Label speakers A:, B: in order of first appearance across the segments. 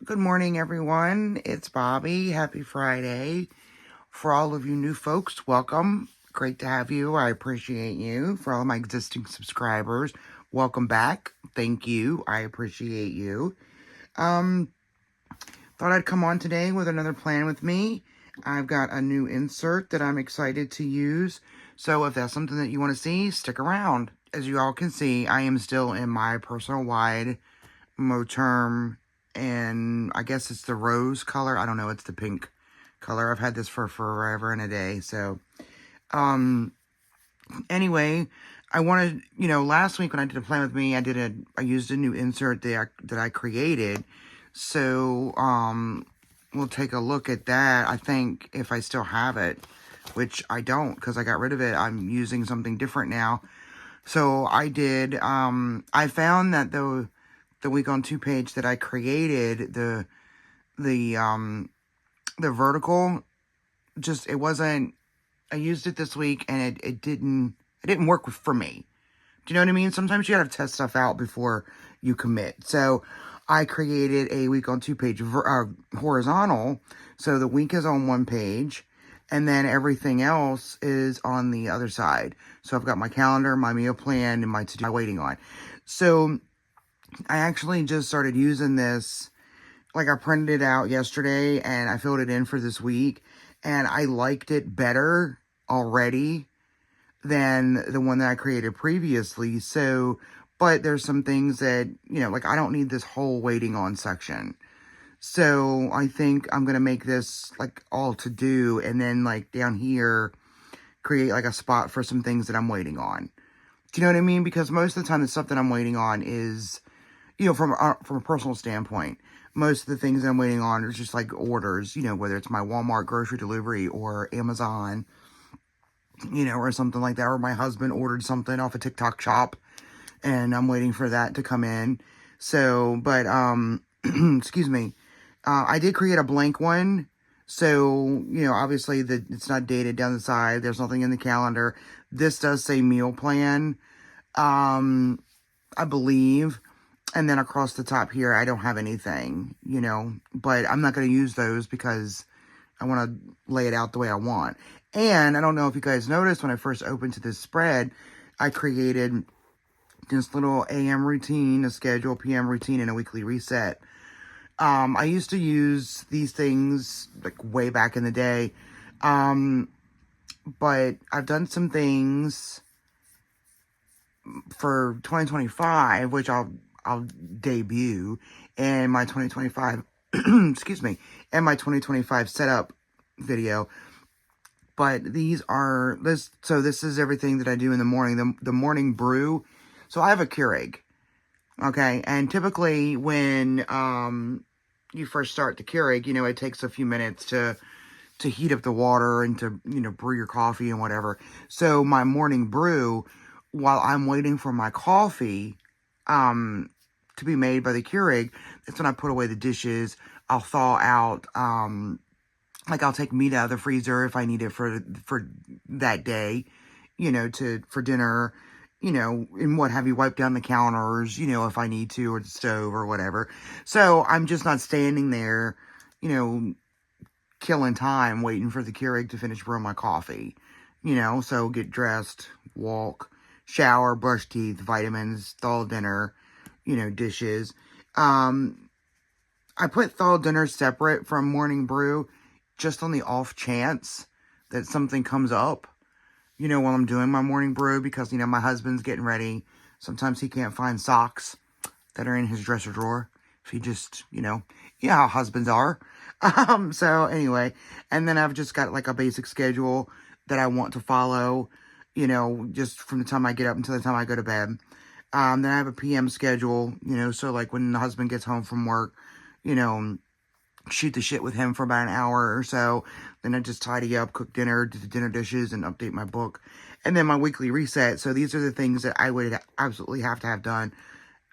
A: Good morning, everyone. It's Bobby. Happy Friday. For all of you new folks, welcome. Great to have you. I appreciate you. For all of my existing subscribers, welcome back. Thank you. I appreciate you. Thought I'd come on today with another plan with me. I've got a new insert that I'm excited to use. So if that's something that you want to see, stick around. As you all can see, I am still in my personal wide Moterm, and I guess it's the rose color. I don't know, it's the pink color. I've had this for forever and a day. So anyway, I wanted, last week when I did a plan with me, I used a new insert that I created. So we'll take a look at that. I think if I still have it, which I don't because I got rid of it, I'm using something different now. So I did, I found that the week on 2 page that I created, the vertical, just, it wasn't, I used it this week and it didn't work for me. Do you know what I mean? Sometimes you gotta test stuff out before you commit. So I created a week on 2 page horizontal. So the week is on 1 page and then everything else is on the other side. So I've got my calendar, my meal plan, and my to-do waiting on. So I actually just started using this, like I printed it out yesterday and I filled it in for this week, and I liked it better already than the one that I created previously. So, but there's some things that, like I don't need this whole waiting on section. So I think I'm going to make this like all to do, and then like down here, create like a spot for some things that I'm waiting on. Do you know what I mean? Because most of the time the stuff that I'm waiting on is, from a personal standpoint, most of the things I'm waiting on are just like orders, whether it's my Walmart grocery delivery or Amazon, or something like that, or my husband ordered something off a TikTok shop and I'm waiting for that to come in. So, but, excuse me, I did create a blank one. So, obviously it's not dated down the side. There's nothing in the calendar. This does say meal plan, I believe. And then across the top here, I don't have anything, but I'm not going to use those because I want to lay it out the way I want. And I don't know if you guys noticed when I first opened to this spread, I created this little AM routine, a schedule, PM routine, and a weekly reset. I used to use these things like way back in the day. But I've done some things for 2025, which I'll debut in my 2025, excuse me, in my 2025 setup video. But these are, so this is everything that I do in the morning, the morning brew. So I have a Keurig, okay? And typically when you first start the Keurig, it takes a few minutes to heat up the water and to, brew your coffee and whatever. So my morning brew, while I'm waiting for my coffee to be made by the Keurig, that's when I put away the dishes. I'll thaw out, like I'll take meat out of the freezer if I need it for that day, for dinner, and what have you, wipe down the counters, if I need to, or the stove or whatever. So I'm just not standing there, killing time waiting for the Keurig to finish brewing my coffee, so get dressed, walk, shower, brush teeth, vitamins, thaw dinner, dishes. I put thaw dinner separate from morning brew just on the off chance that something comes up, while I'm doing my morning brew, because, my husband's getting ready. Sometimes he can't find socks that are in his dresser drawer. If he just, how husbands are. So anyway, and then I've just got like a basic schedule that I want to follow, just from the time I get up until the time I go to bed. Then I have a PM schedule, so like when the husband gets home from work, shoot the shit with him for about an hour or so. Then I just tidy up, cook dinner, do the dinner dishes, and update my book. And then my weekly reset. So these are the things that I would absolutely have to have done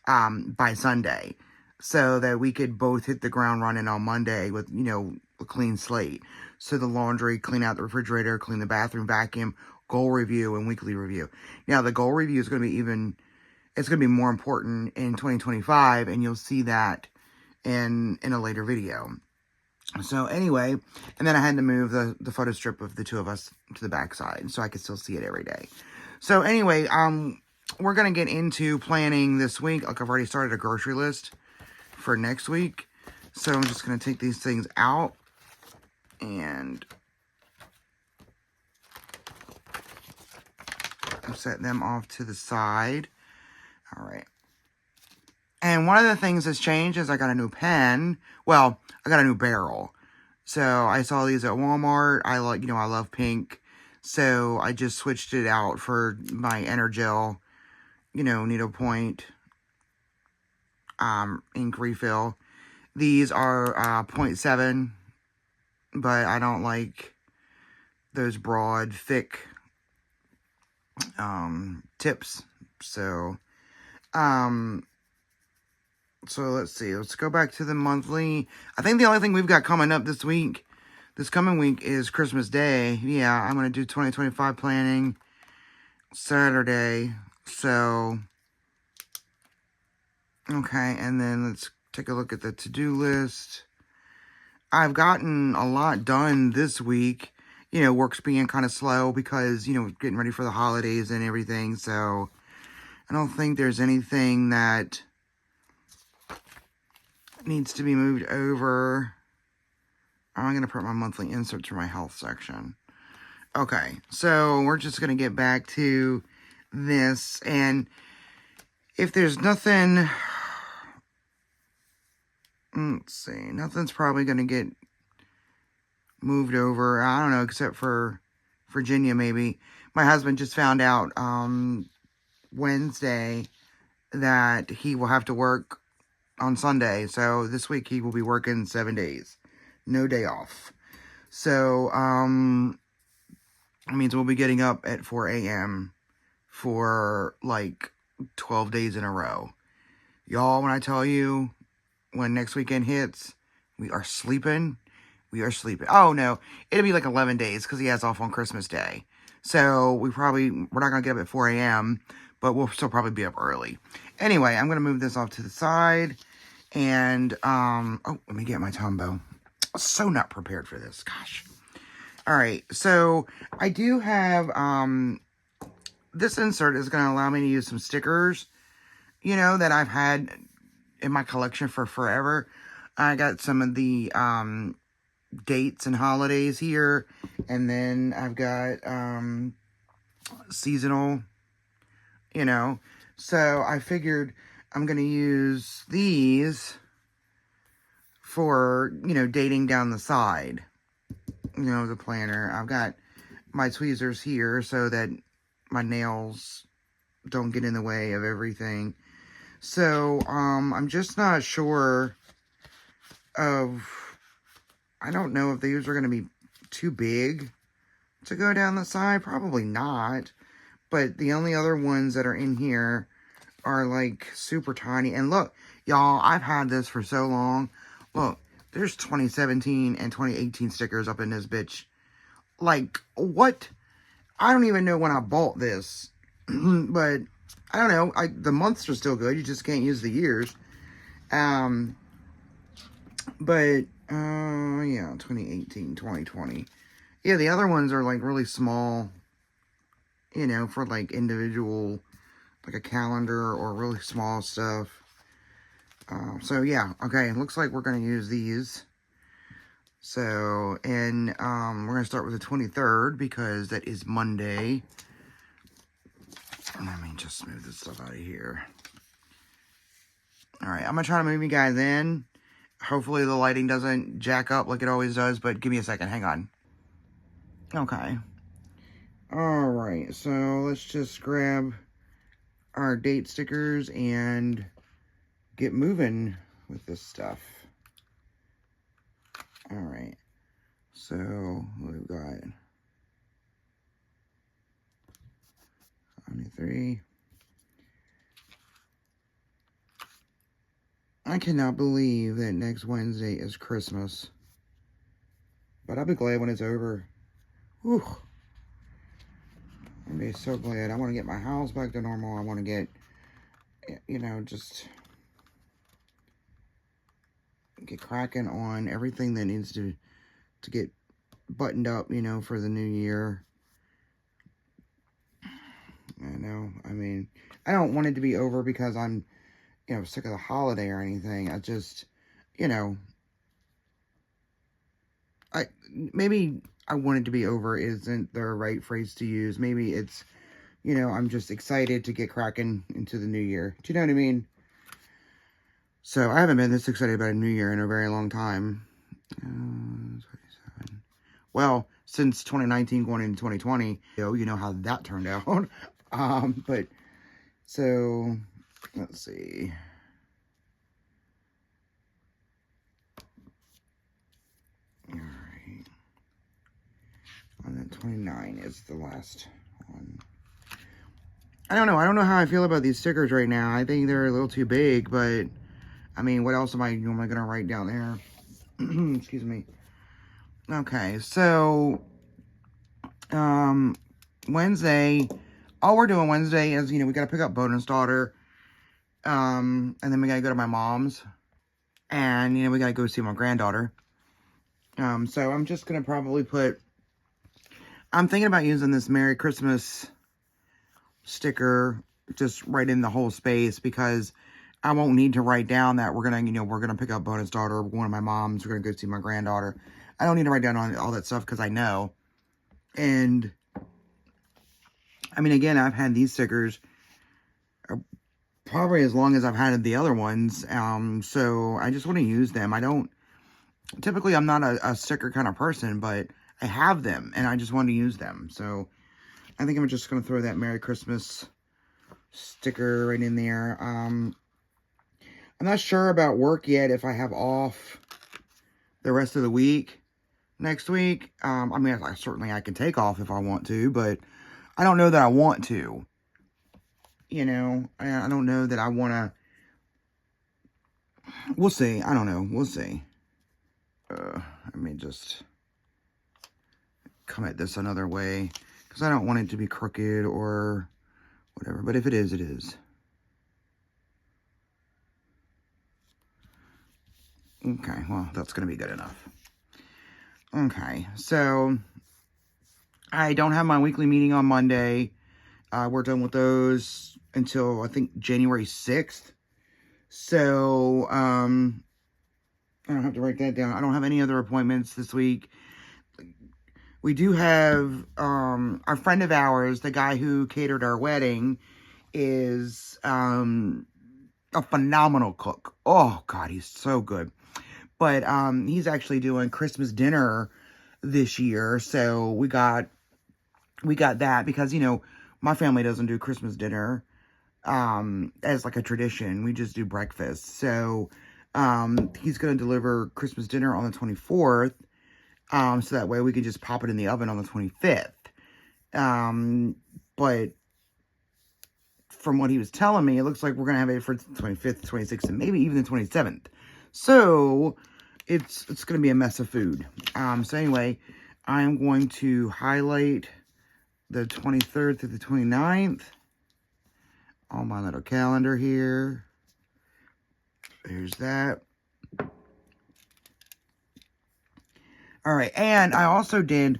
A: by Sunday, so that we could both hit the ground running on Monday with, a clean slate. So the laundry, clean out the refrigerator, clean the bathroom, vacuum, goal review, and weekly review. Now, the goal review is going to be it's going to be more important in 2025, and you'll see that in a later video. So anyway, and then I had to move the photo strip of the two of us to the back side so I could still see it every day. So anyway, we're going to get into planning this week. Like, I've already started a grocery list for next week. So I'm just going to take these things out and set them off to the side. All right. And one of the things that's changed is I got a new pen. Well, I got a new barrel. So I saw these at Walmart. I love pink. So I just switched it out for my Energel, needlepoint ink refill. These are 0.7, but I don't like those broad, thick tips. So let's see. Let's go back to the monthly. I think the only thing we've got coming up this coming week is Christmas Day. Yeah, I'm going to do 2025 planning Saturday. So, okay, and then let's take a look at the to-do list. I've gotten a lot done this week. Work's being kind of slow because, getting ready for the holidays and everything. So, I don't think there's anything that needs to be moved over. I'm going to put my monthly inserts for my health section. Okay, so we're just going to get back to this. And if there's nothing, let's see, nothing's probably going to get moved over. I don't know, except for Virginia, maybe. My husband just found out Wednesday that he will have to work on Sunday. So this week he will be working 7 days. No day off. So, it means we'll be getting up at 4 a.m. for like 12 days in a row. Y'all, when I tell you, when next weekend hits, we are sleeping. We are sleeping. Oh, no. It'll be like 11 days because he has off on Christmas Day. So, we're not going to get up at 4 a.m., but we'll still probably be up early. Anyway, I'm going to move this off to the side. And, let me get my Tombow. So not prepared for this. Gosh. All right. So, I do have, this insert is going to allow me to use some stickers, that I've had in my collection for forever. I got some of the, dates and holidays here. And then I've got, seasonal, So, I figured I'm going to use these for, dating down the side, the planner. I've got my tweezers here so that my nails don't get in the way of everything. So, I'm just not sure I don't know if these are going to be too big to go down the side. Probably not. But the only other ones that are in here are like super tiny. And look, y'all, I've had this for so long. Look, there's 2017 and 2018 stickers up in this bitch. Like, what? I don't even know when I bought this. But, I don't know. The months are still good. You just can't use the years. But, yeah, 2018, 2020. Yeah, the other ones are, like, really small, for, like, individual, like a calendar or really small stuff. So, yeah, okay, it looks like we're going to use these. So, and, we're going to start with the 23rd because that is Monday. Let me just move this stuff out of here. Alright, I'm going to try to move you guys in. Hopefully the lighting doesn't jack up like it always does, but give me a second. Hang on. Okay. Alright, so let's just grab our date stickers and get moving with this stuff. Alright. So, what we've got? 23. I cannot believe that next Wednesday is Christmas. But I'll be glad when it's over. Whew. I'll be so glad. I want to get my house back to normal. I want to get, just get cracking on everything that needs to get buttoned up, you know, for the new year. I know, I mean, I don't want it to be over because I'm, you know, sick of the holiday or anything. I just, you know, maybe I want it to be over isn't the right phrase to use. Maybe it's, you know, I'm just excited to get cracking into the new year. Do you know what I mean? So I haven't been this excited about a new year in a very long time. 27. Well, since 2019 going into 2020, you know how that turned out. But so let's see. All right. And then 29 is the last one. I don't know. I don't know how I feel about these stickers right now. I think they're a little too big, but I mean, what else am I going to write down there? Excuse me. Okay, so Wednesday, all we're doing Wednesday is, you know, we got to pick up Bonus Daughter, and then we got to go to my mom's, and, you know, we got to go see my granddaughter. So I'm just going to probably I'm thinking about using this Merry Christmas sticker just right in the whole space, because I won't need to write down that we're going to, you know, we're going to pick up Bonus Daughter, we're going to my mom's, we're going to go see my granddaughter. I don't need to write down all that stuff because I know. And, I mean, again, I've had these stickers probably as long as I've had the other ones. So I just want to use them. Typically I'm not a sticker kind of person, but I have them and I just want to use them. So I think I'm just going to throw that Merry Christmas sticker right in there. I'm not sure about work yet, if I have off the rest of the week next week. I mean, I can take off if I want to, but I don't know that I want to. You know, I don't know that I want to. We'll see. I don't know. We'll see. Let me just come at this another way, because I don't want it to be crooked or whatever. But if it is, it is. Okay, well, that's going to be good enough. Okay, so I don't have my weekly meeting on Monday. We're done with those until, I think, January 6th. So, I don't have to write that down. I don't have any other appointments this week. We do have, a friend of ours, the guy who catered our wedding, is, a phenomenal cook. Oh, God, he's so good. But, he's actually doing Christmas dinner this year. So we got that because, you know, my family doesn't do Christmas dinner, as like a tradition. We just do breakfast. So, he's going to deliver Christmas dinner on the 24th. So that way we can just pop it in the oven on the 25th. But from what he was telling me, it looks like we're going to have it for the 25th, 26th, and maybe even the 27th. So it's going to be a mess of food. So anyway, I'm going to highlight the 23rd through the 29th on my little calendar here. There's that. All right, and I also did,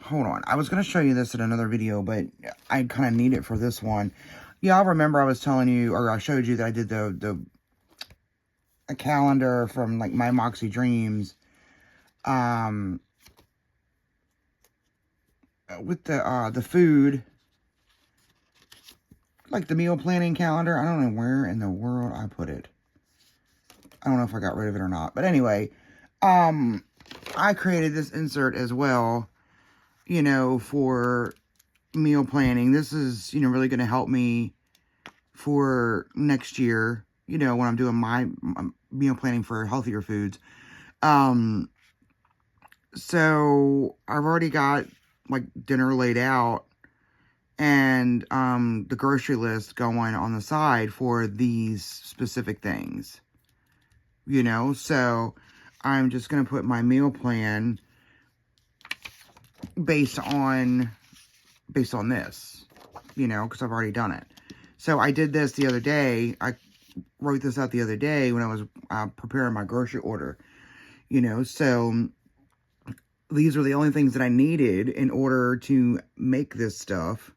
A: hold on, I was going to show you this in another video, but I kind of need it for this one. Yeah, I remember I was telling you, or I showed you that I did a calendar from, like, My Moxie Dreams, with the food, like the meal planning calendar. I don't know where in the world I put it. I don't know if I got rid of it or not, but anyway, I created this insert as well, you know, for meal planning. This is, you know, really going to help me for next year, you know, when I'm doing my meal planning for healthier foods. So I've already got, like, dinner laid out and the grocery list going on the side for these specific things, you know. So I'm just going to put my meal plan based on this, you know, because I've already done it. So I did this the other day. I wrote this out the other day when I was preparing my grocery order, so these are the only things that I needed in order to make this stuff.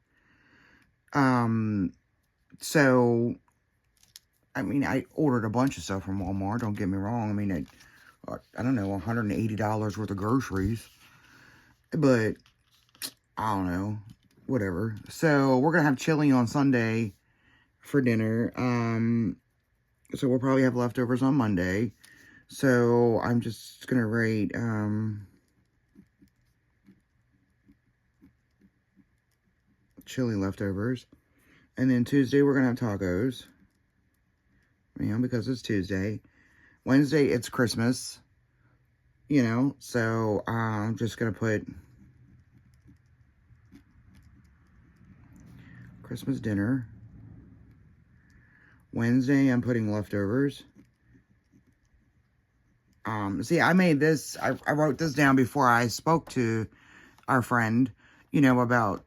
A: So, I mean, I ordered a bunch of stuff from Walmart, don't get me wrong. I mean, I don't know, $180 worth of groceries, but I don't know, whatever. So, we're going to have chili on Sunday for dinner. So we'll probably have leftovers on Monday. So I'm just going to rate, chili leftovers. And then Tuesday, we're going to have tacos. Because it's Tuesday. Wednesday, it's Christmas. So I'm just going to put Christmas dinner. Wednesday, I'm putting leftovers. See, I made this, I wrote this down before I spoke to our friend, about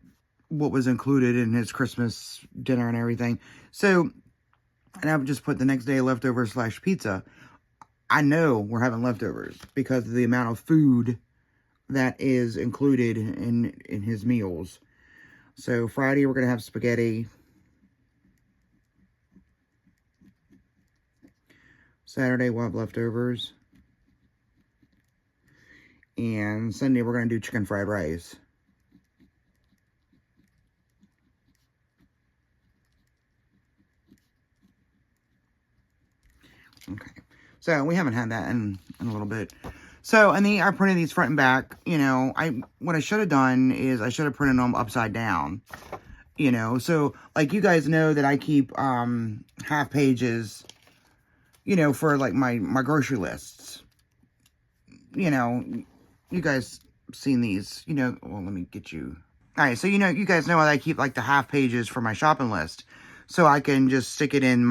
A: what was included in his Christmas dinner and everything. So, and I would just put the next day leftovers / pizza. I know we're having leftovers because of the amount of food that is included in his meals. So Friday we're going to have spaghetti. Saturday we'll have leftovers. And Sunday we're going to do chicken fried rice. Okay. So we haven't had that in a little bit. So, and I printed these front and back. What I should have done is I should have printed them upside down. So like you guys know that I keep half pages, for like my grocery lists. You guys seen these, well, let me get you. All right, so you guys know that I keep like the half pages for my shopping list. So I can just stick it in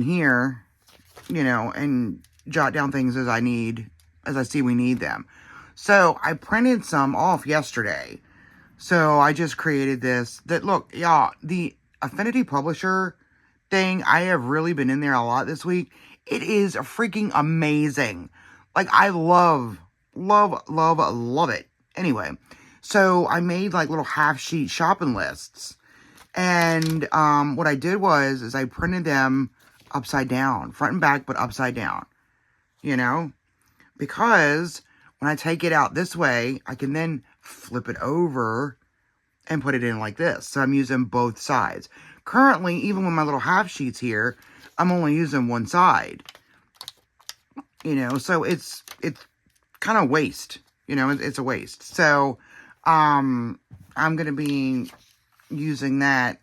A: here, and jot down things as I see we need them. So I printed some off yesterday. So I just created this. Look, y'all, the Affinity Publisher thing, I have really been in there a lot this week. It is freaking amazing. Like, I love it. Anyway, so I made like little half sheet shopping lists. And what I did is I printed them upside down, front and back, but upside down, because when I take it out this way, I can then flip it over and put it in like this. So I'm using both sides. Currently, even with my little half sheets here, I'm only using one side, so it's kind of waste, it's a waste. So, I'm going to be using them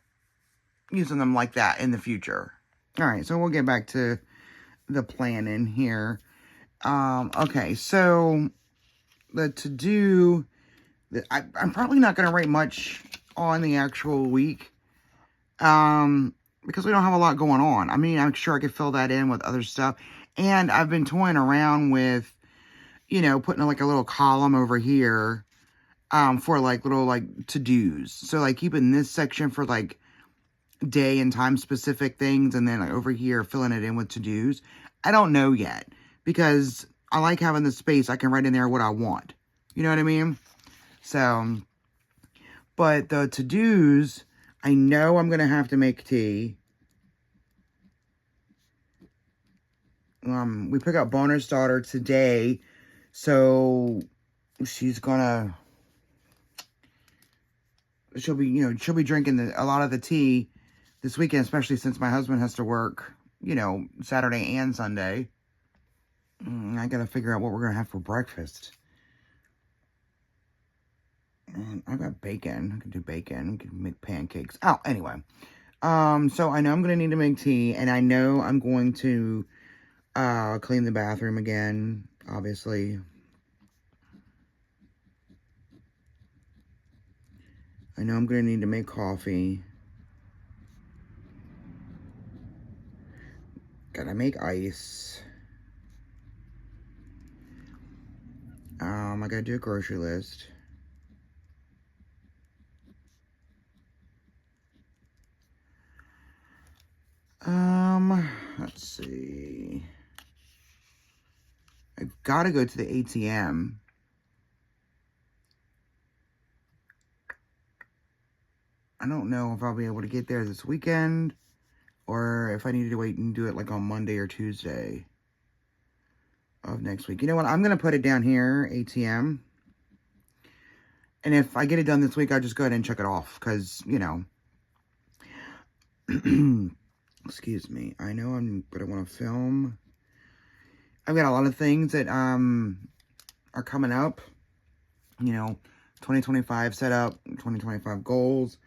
A: like that in the future. All right, so we'll get back to the planning here. Okay, so the to-do, I'm probably not going to write much on the actual week, because we don't have a lot going on. I mean, I'm sure I could fill that in with other stuff, and I've been toying around with, putting like a little column over here, for like little like to-dos. So like keeping this section for like day and time specific things, and then like over here filling it in with to-dos. I don't know yet, because I like having the space. I can write in there what I want. You know what I mean? So, but the to-dos, I know I'm gonna have to make tea. We pick up Boner's daughter today, so she'll be drinking a lot of the tea this weekend, especially since my husband has to work, Saturday and Sunday. I gotta figure out what we're gonna have for breakfast. And I got bacon. I can do bacon. We can make pancakes. Oh, anyway. So I know I'm gonna need to make tea, and I know I'm going to clean the bathroom again, obviously. I know I'm gonna need to make coffee. Gotta make ice. I gotta do a grocery list. got to go to the ATM. I don't know if I'll be able to get there this weekend, or if I need to wait and do it like on Monday or Tuesday of next week. You know what? I'm going to put it down here, ATM. And if I get it done this week, I'll just go ahead and check it off. Because, you know, excuse me. I know I'm going to want to film. I've got a lot of things that are coming up. You know, 2025 setup, 2025 goals.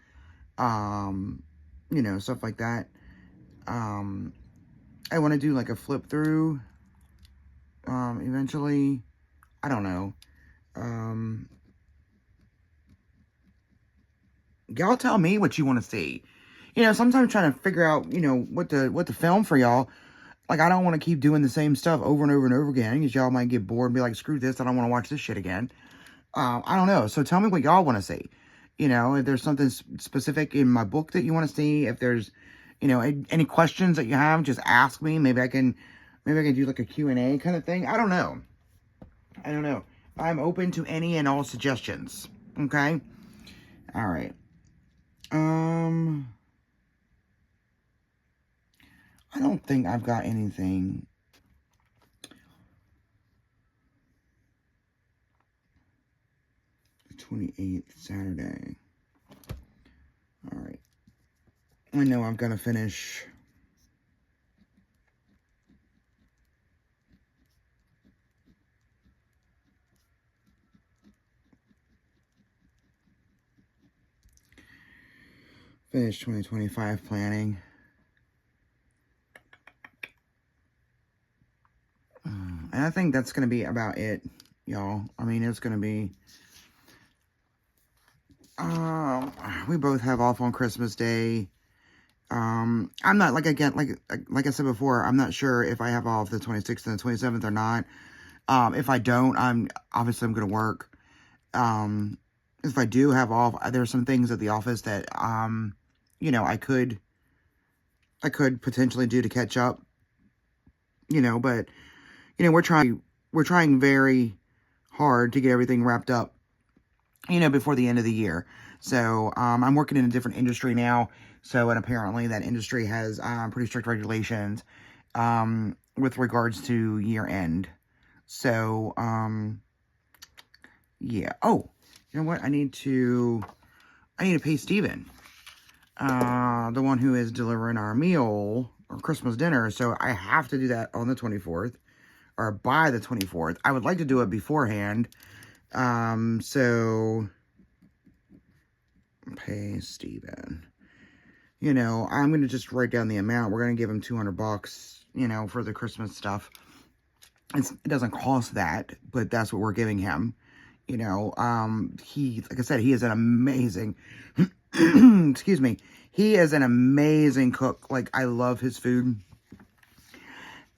A: You know, stuff like that. I want to do like a flip through. Eventually. I don't know. Y'all tell me what you want to see. You know, sometimes trying to figure out, you know, what to film for y'all. Like, I don't want to keep doing the same stuff over and over and over again, because y'all might get bored and be like, screw this, I don't want to watch this shit again. I don't know. So tell me what y'all want to see. You know, if there's something specific in my book that you want to see, if there's, you know, any questions that you have, just ask me. Maybe I can do like a Q&A kind of thing. I don't know. I'm open to any and all suggestions. Okay? All right. I don't think I've got anything. The 28th, Saturday. All right. I know I've got to finish. Finish 2025 planning. And I think that's going to be about it, y'all. I mean, it's going to be... we both have off on Christmas Day. I'm not, like I said before, I'm not sure if I have off the 26th and the 27th or not. If I don't, I'm going to work. If I do have off, there's some things at the office that, you know, I could potentially do to catch up, you know, but, you know, we're trying very hard to get everything wrapped up, you know, before the end of the year. So, I'm working in a different industry now. So, and apparently that industry has, pretty strict regulations, with regards to year end. So, yeah. Oh, you know what? I need to pay Steven, the one who is delivering our meal or Christmas dinner. So I have to do that on the 24th or by the 24th. I would like to do it beforehand. So pay Steven. You know, I'm going to just write down the amount. We're going to give him $200, you know, for the Christmas stuff. It doesn't cost that, but that's what we're giving him. You know, like I said, he is an amazing, excuse me, he is an amazing cook. Like, I love his food.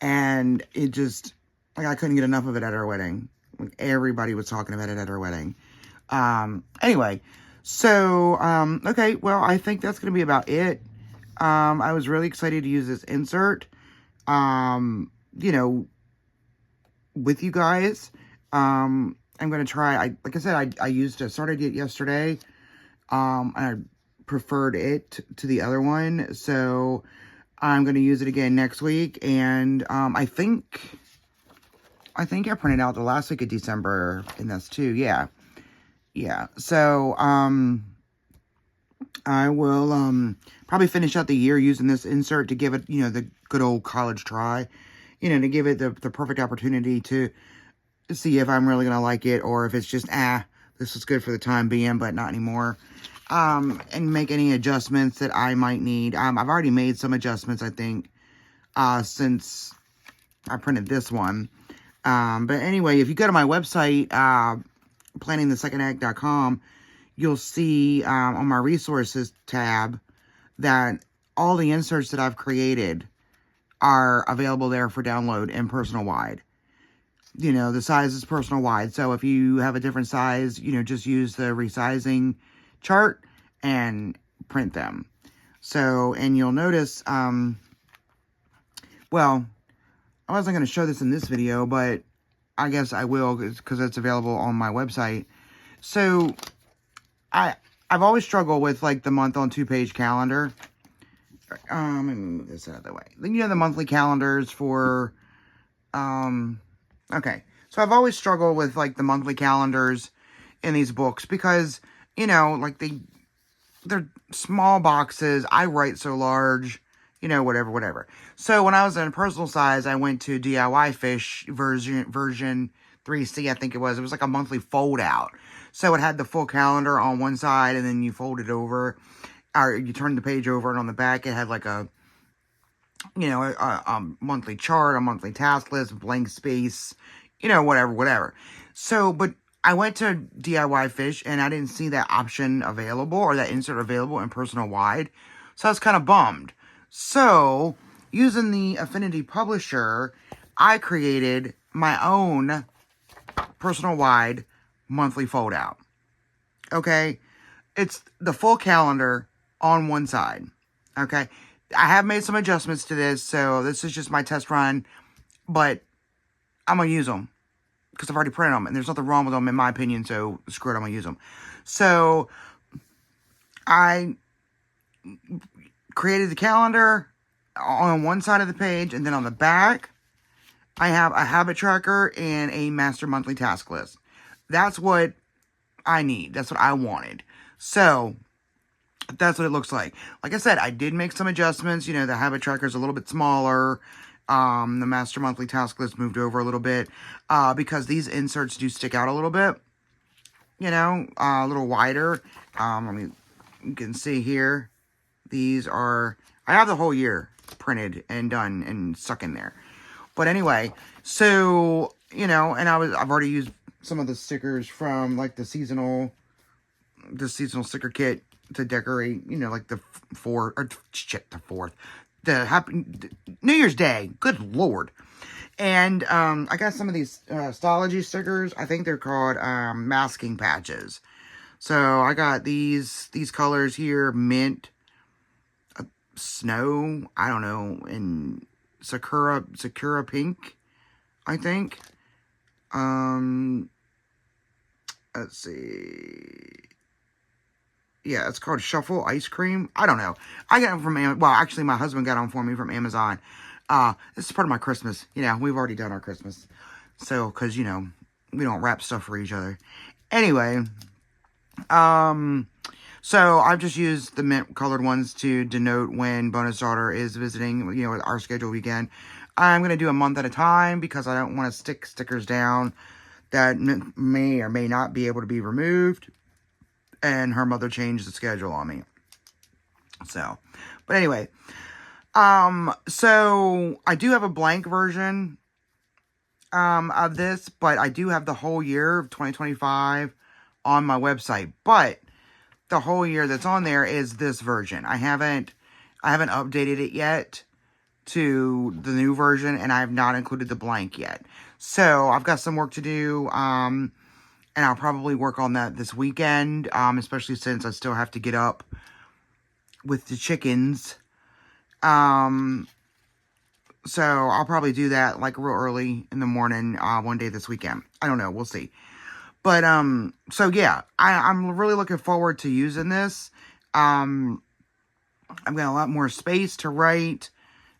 A: And it just, like, I couldn't get enough of it at our wedding. Like, everybody was talking about it at our wedding. Anyway, so, okay, well, I think that's going to be about it. I was really excited to use this insert, you know, with you guys. I'm going to try, like I said, I started it yesterday. I preferred it to the other one. So I'm going to use it again next week. And, I think I printed out the last week of December in this too. Yeah. Yeah. So, I will, probably finish out the year using this insert to give it, you know, the good old college try, you know, to give it the perfect opportunity to see if I'm really going to like it, or if it's just, this is good for the time being, but not anymore. And make any adjustments that I might need. I've already made some adjustments, I think, since I printed this one. But anyway, if you go to my website, planningthesecondAct.com, you'll see, on my resources tab, that all the inserts that I've created are available there for download in personal wide. You know, the size is personal wide. So if you have a different size, you know, just use the resizing chart and print them. So, and you'll notice, well, I wasn't going to show this in this video, but I guess I will, because it's available on my website. So, I've always struggled with, like, the month on 2-page calendar. Let me move this out of the way. Then you have the monthly calendars for, okay. So I've always struggled with, like, the monthly calendars in these books because, you know, like, they're small boxes. I write so large, you know, whatever. So when I was in personal size, I went to DIY Fish version 3C, I think it was. It was like a monthly fold out. So it had the full calendar on one side, and then you fold it over, or you turn the page over, and on the back it had like a, you know, a monthly chart, a monthly task list, blank space, you know, whatever. So, but I went to DIY Fish, and I didn't see that option available, or that insert available in Personal Wide. So I was kind of bummed. So, using the Affinity Publisher, I created my own Personal Wide monthly fold out. Okay? It's the full calendar on one side. Okay? I have made some adjustments to this, so this is just my test run, but I'm going to use them because I've already printed them, and there's nothing wrong with them in my opinion, so screw it, I'm going to use them. So, I created the calendar on one side of the page, and then on the back, I have a habit tracker and a master monthly task list. That's what I need. That's what I wanted. So, that's what it looks like. Like I said, I did make some adjustments. You know, the habit tracker is a little bit smaller. The master monthly task list moved over a little bit. Because these inserts do stick out a little bit. You know, a little wider. You can see here. These are, I have the whole year printed and done and stuck in there. But anyway, so, you know, and I've already used some of the stickers from like the seasonal sticker kit to decorate, you know, like the New Year's Day. Good Lord. And, I got some of these, Stalogy stickers. I think they're called, masking patches. So I got these colors here, mint, snow, I don't know, and Sakura pink, I think. Let's see. Yeah, it's called Shuffle Ice Cream. I don't know. I got them from Amazon. Well, actually, my husband got them for me from Amazon. This is part of my Christmas. You know, we've already done our Christmas. So, because, you know, we don't wrap stuff for each other. Anyway, so I've just used the mint colored ones to denote when Bonus Daughter is visiting, you know, our scheduled weekend. I'm going to do a month at a time because I don't want to stick stickers down that may or may not be able to be removed. And her mother changed the schedule on me. So, but anyway, so I do have a blank version, of this, but I do have the whole year of 2025 on my website, but the whole year that's on there is this version. I haven't updated it yet to the new version, and I have not included the blank yet. So, I've got some work to do, and I'll probably work on that this weekend, especially since I still have to get up with the chickens. So I'll probably do that like real early in the morning, one day this weekend. I don't know. We'll see. But, so yeah, I'm really looking forward to using this. I've got a lot more space to write.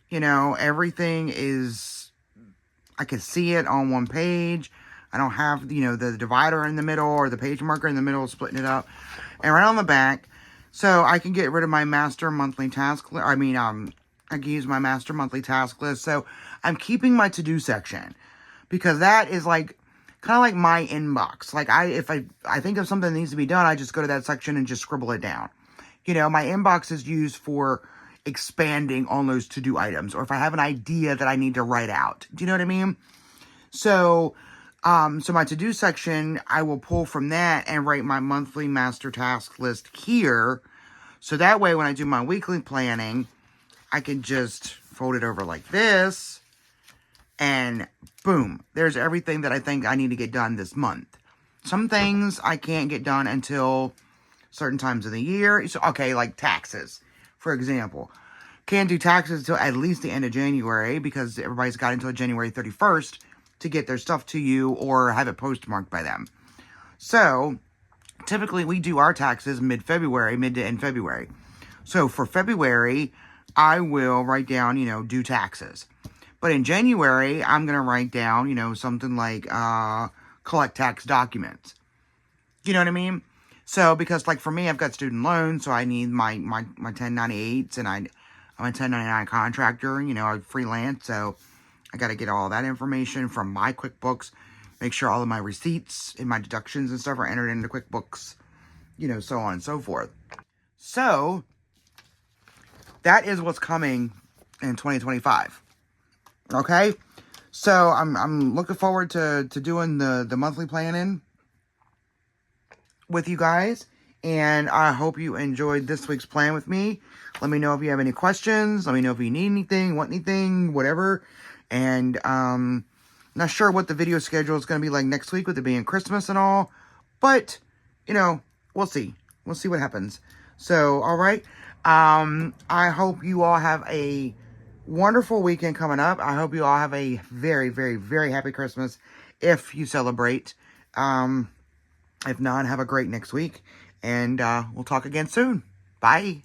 A: You know, everything is, I can see it on one page. I don't have, you know, the divider in the middle or the page marker in the middle splitting it up. And right on the back, so I can get rid of my master monthly task list. I can use my master monthly task list. So I'm keeping my to-do section because that is like, kind of like my inbox. Like if I think of something that needs to be done, I just go to that section and just scribble it down. You know, my inbox is used for expanding on those to-do items, or if I have an idea that I need to write out. Do you know what I mean? So my to-do section, I will pull from that and write my monthly master task list here. So that way, when I do my weekly planning, I can just fold it over like this, and boom, there's everything that I think I need to get done this month. Some things I can't get done until certain times of the year. So, okay, like taxes, for example. Can't do taxes until at least the end of January because everybody's got until January 31st to get their stuff to you or have it postmarked by them. So typically we do our taxes mid-February, mid to end February. So for February, I will write down, due taxes. But in January, I'm going to write down, something like collect tax documents. You know what I mean? So, because like for me, I've got student loans, so I need my 1098s, and I'm a 1099 contractor, I freelance, so I got to get all that information from my QuickBooks, make sure all of my receipts and my deductions and stuff are entered into QuickBooks, so on and so forth. So, that is what's coming in 2025. Okay? So, I'm looking forward to doing the monthly planning with you guys, and I hope you enjoyed this week's plan with me. Let me know if you have any questions. Let me know if you need anything, want anything, whatever. And not sure what the video schedule is going to be like next week with it being Christmas and all, but we'll see. We'll see what happens. So, all right. I hope you all have a wonderful weekend coming up. I hope you all have a very, very, very happy Christmas if you celebrate. If not, have a great next week. And we'll talk again soon. Bye.